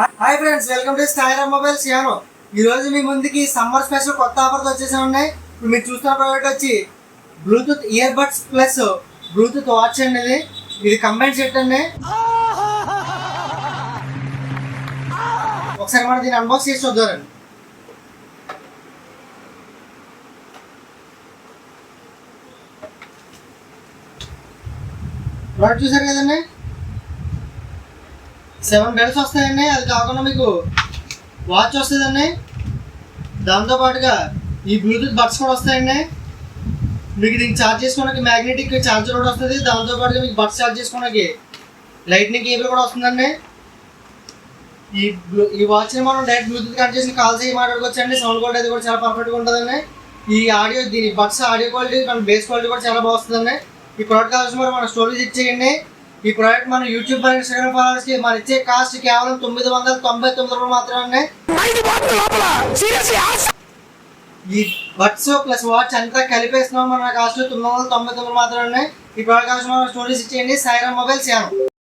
Hi friends, welcome to Sairam mobiles యానో. ఈ రోజు మీ ముందుకి సమ్మర్ స్పెషల్ కొత్త ఆఫర్స్ వచ్చేసి ఉన్నాయి. ఇప్పుడు మీరు చూస్తున్న ప్రోడక్ట్ వచ్చి Bluetooth ear buds plus Bluetooth watch అండి. ఇది కంబైన్ సెట్ అండి. ఒకసారి మనం దీన్ని అన్బాక్స్ చేసి చూద్దామండి. ప్రోడక్ట్ చూసారు కదండి, 7 బెల్స్ వస్తాయండి. అది కాకుండా మీకు వాచ్ వస్తుందండి. దాంతోపాటుగా ఈ బ్లూటూత్ బడ్స్ కూడా వస్తాయండి. మీకు దీనికి ఛార్జ్ చేసుకోవడానికి మ్యాగ్నెటిక్ ఛార్జర్ కూడా వస్తుంది. దాంతోపాటుగా మీకు బడ్స్ ఛార్జ్ చేసుకోవడానికి లైట్నింగ్ కేబుల్ కూడా వస్తుందండి. ఈ వాచ్ని మనం డైరెక్ట్ బ్లూటూత్ కనెక్ట్ చేసి కాల్స్ అయ్యి మాట్లాడుకోవచ్చండి. సౌండ్ క్వాలిటీ అది కూడా చాలా పర్ఫెక్ట్గా ఉంటుందండి. ఈ ఆడియో దీని బడ్స్ ఆడియో క్వాలిటీ మన బేస్ క్వాలిటీ కూడా చాలా బాగా వస్తుందండి. ఈ ప్రోడక్ట్ కావాల్సిన మరి మన స్టోరేజ్ ఇచ్చేయండి. ఈ ప్రోడక్ట్ మన యూట్యూబ్ మరియు ఇన్స్టాగ్రామ్ ఫాలోవర్స్ కి మన ఇచ్చే కాస్ట్ కేవలం 999 రూపాయలు మాత్రమే. ఈ బడ్స్ ప్లస్ వాచ్ అంతా కలిపేస్తున్నాం. మన కాస్ట్ 999 మాత్రమే. ఈ ప్రోడక్ట్ కావాల్సిన స్టోరేజ్ ఇచ్చేయండి. సాయిరామ్ మొబైల్స్ యానో.